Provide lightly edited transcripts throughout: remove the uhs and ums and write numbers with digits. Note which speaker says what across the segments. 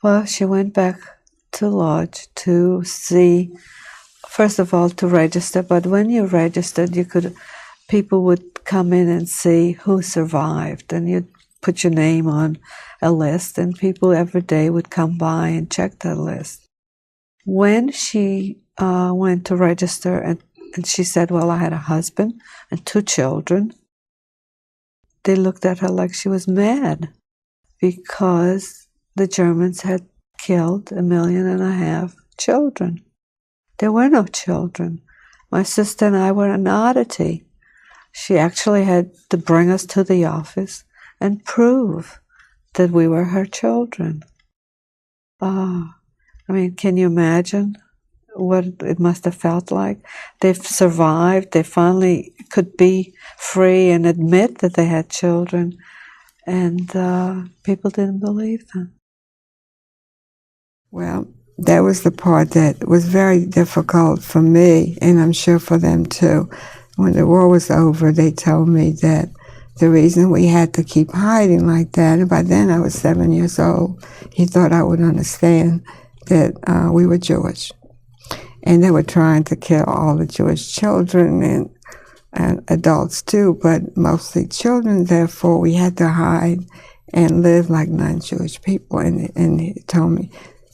Speaker 1: Well, she went back to lodge to see, first of all, to register. But when you registered, people would come in and see who survived, and you'd put your name on a list, and people every day would come by and check that list. When she went to register, and she said, well, I had a husband and 2 children, they looked at her like she was mad because the Germans had killed 1.5 million children. There were no children. My sister and I were an oddity. She actually had to bring us to the office and prove that we were her children. I mean, can you imagine what it must have felt like? They've survived. They finally could be free and admit that they had children, and people didn't believe them.
Speaker 2: Well, that was the part that was very difficult for me, and I'm sure for them too. When the war was over, they told me that the reason we had to keep hiding like that, and by then I was 7 years old, he thought I would understand that we were Jewish. And they were trying to kill all the Jewish children and adults too, but mostly children. Therefore, we had to hide and live like non-Jewish people. And he told me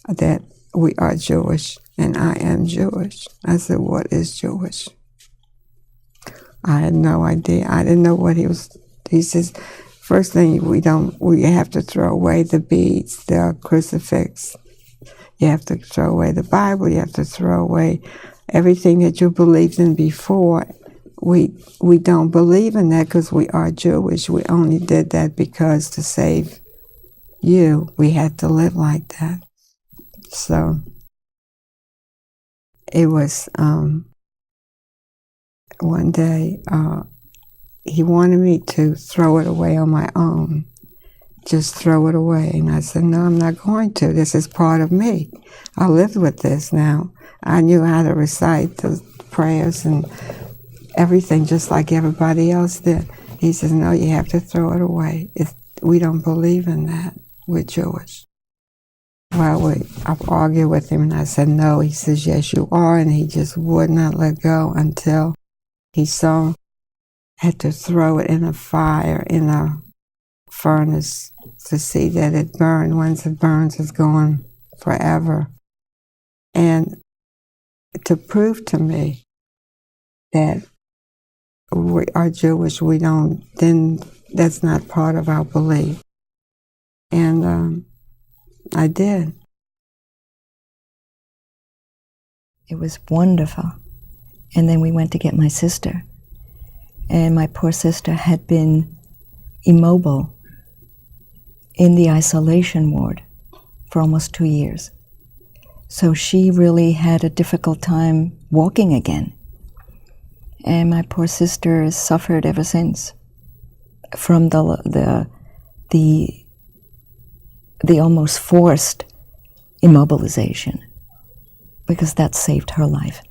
Speaker 2: that we are Jewish, and I am Jewish. I said, what is Jewish? I had no idea. I didn't know what he was. He says, first thing, we have to throw away the beads, the crucifix. You have to throw away the Bible. You have to throw away everything that you believed in before. We don't believe in that because we are Jewish. We only did that because to save you, we had to live like that. So it was one day he wanted me to throw it away on my own. Just throw it away. And I said, no, I'm not going to. This is part of me. I lived with this now. I knew how to recite the prayers and everything just like everybody else did. He says, no, you have to throw it away. We don't believe in that. We're Jewish. Well, I argued with him and I said, no. He says, yes, you are. And he just would not let go until he had to throw it in a fire, in a furnace to see that it burned. Once it burns, it's gone forever. And to prove to me that we are Jewish, then that's not part of our belief. And I did.
Speaker 3: It was wonderful. And then we went to get my sister. And my poor sister had been immobile in the isolation ward for almost 2 years. So she really had a difficult time walking again. And my poor sister has suffered ever since from the almost forced immobilization, because that saved her life.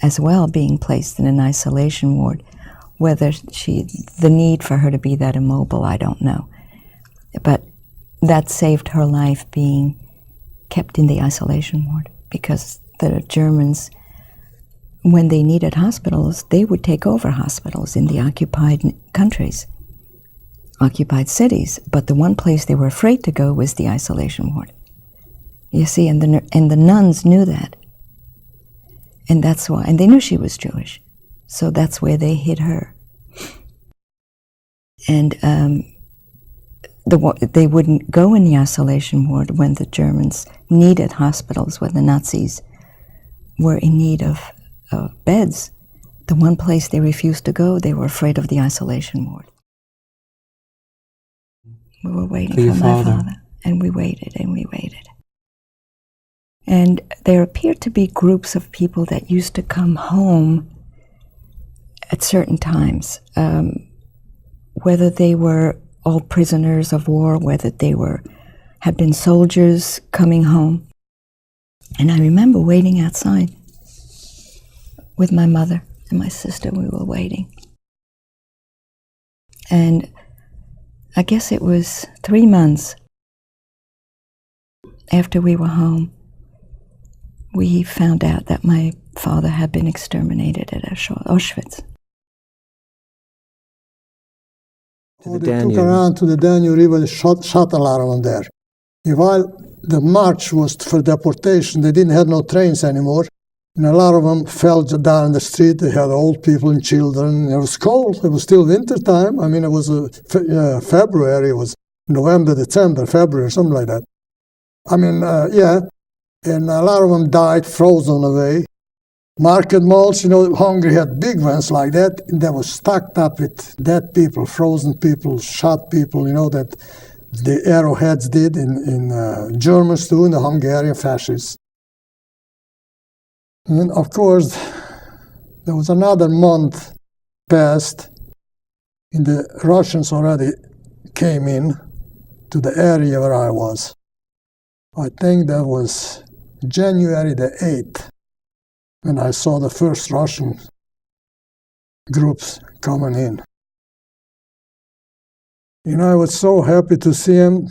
Speaker 3: As well, being placed in an isolation ward, whether the need for her to be that immobile, I don't know. But that saved her life, being kept in the isolation ward, because the Germans, when they needed hospitals, they would take over hospitals in the occupied countries, occupied cities. But the one place they were afraid to go was the isolation ward. You see, and the nuns knew that. And that's why, and they knew she was Jewish. So that's where they hid her. And they wouldn't go in the isolation ward when the Germans needed hospitals, when the Nazis were in need of beds. The one place they refused to go, they were afraid of the isolation ward. We were waiting for my father, and we waited and we waited. And there appeared to be groups of people that used to come home at certain times, whether they were all prisoners of war, whether they had been soldiers coming home. And I remember waiting outside with my mother and my sister. We were waiting. And I guess it was 3 months after we were home, we found out that my father had been exterminated at Auschwitz.
Speaker 4: They took around to the Danube River, they shot a lot of them there. And while the march was for deportation, they didn't have no trains anymore. And a lot of them fell down the street. They had old people and children. It was cold. It was still winter time. I mean, it was February. It was November, December, February, something like that. I mean, yeah. And a lot of them died, frozen away. Market malls, you know, Hungary had big ones like that, and they were stocked up with dead people, frozen people, shot people, you know, that the arrowheads did in Germans too, in the Hungarian fascists. And of course, there was another month passed, and the Russians already came in to the area where I was. I think that was January the 8th. When I saw the first Russian groups coming in. You know, I was so happy to see them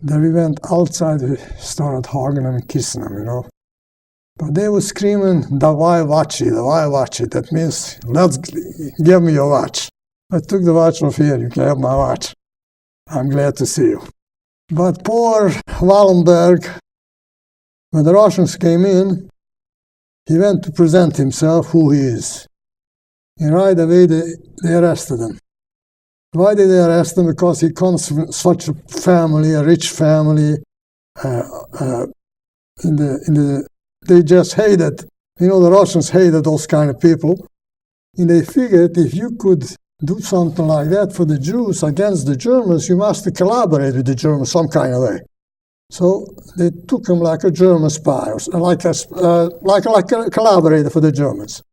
Speaker 4: that we went outside, we started hugging them and kissing them, you know. But they were screaming, "Davai vachi, davai vachi." That means, let's give me your watch. I took the watch off here, you can have my watch. I'm glad to see you. But poor Wallenberg, when the Russians came in, he went to present himself, who he is. And right away, they arrested him. Why did they arrest him? Because he comes from such a family, a rich family. They just hated, you know, the Russians hated those kind of people. And they figured if you could do something like that for the Jews against the Germans, you must collaborate with the Germans some kind of way. So they took him like a German spy, like a collaborator for the Germans.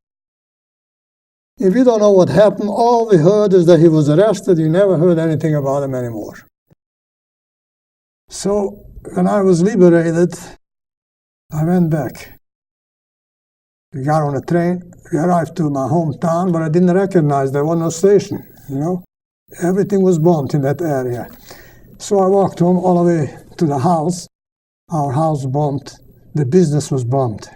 Speaker 4: If we don't know what happened, all we heard is that he was arrested. You never heard anything about him anymore. So when I was liberated, I went back. We got on a train. We arrived to my hometown, but I didn't recognize there was no station, you know. Everything was bombed in that area. So I walked home all the way to the house. Our house bombed. The business was bombed.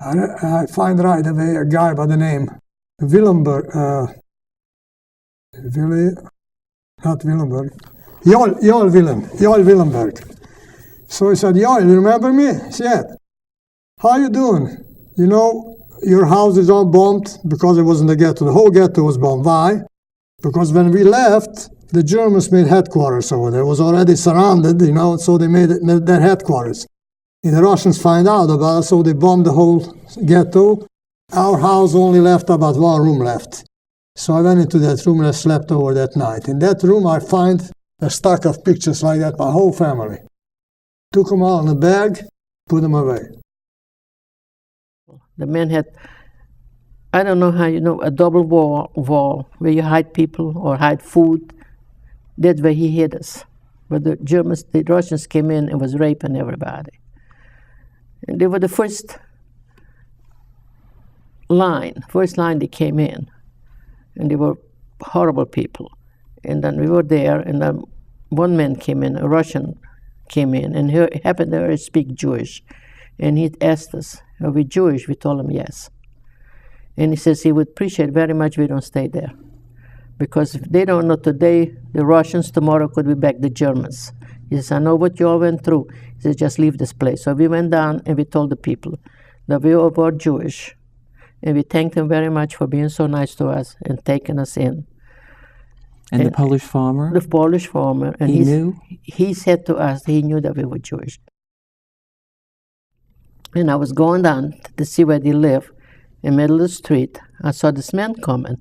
Speaker 4: I find right away a guy by the name Willenberg, Joel Willenberg. So he said, "Joel, you remember me?" He said, "How you doing? You know, your house is all bombed because it was in the ghetto. The whole ghetto was bombed. Why? Because when we left, the Germans made headquarters over there. It was already surrounded, you know, so they made their headquarters. And the Russians find out about it, so they bombed the whole ghetto. Our house only left about one room left. So I went into that room and I slept over that night. In that room, I find a stack of pictures like that, my whole family. Took them all in a bag, put them away.
Speaker 5: The men had, I don't know how you know, a double wall where you hide people or hide food. That's where he hid us. But the Russians came in and was raping everybody. And they were the first line they came in. And they were horrible people. And then we were there, and then one man came in, a Russian came in, and he happened to speak Jewish. And he asked us, "Are we Jewish?" We told him yes. And he says he would appreciate very much we don't stay there. Because if they don't know today, the Russians, tomorrow could be back the Germans. He says, "I know what you all went through." He says, "Just leave this place." So we went down and we told the people that we all were Jewish. And we thanked them very much for being so nice to us and taking us in.
Speaker 6: And the Polish farmer?
Speaker 5: The Polish farmer. And
Speaker 6: he knew?
Speaker 5: He said to us, he knew that we were Jewish. And I was going down to see where they live. In the middle of the street, I saw this man coming.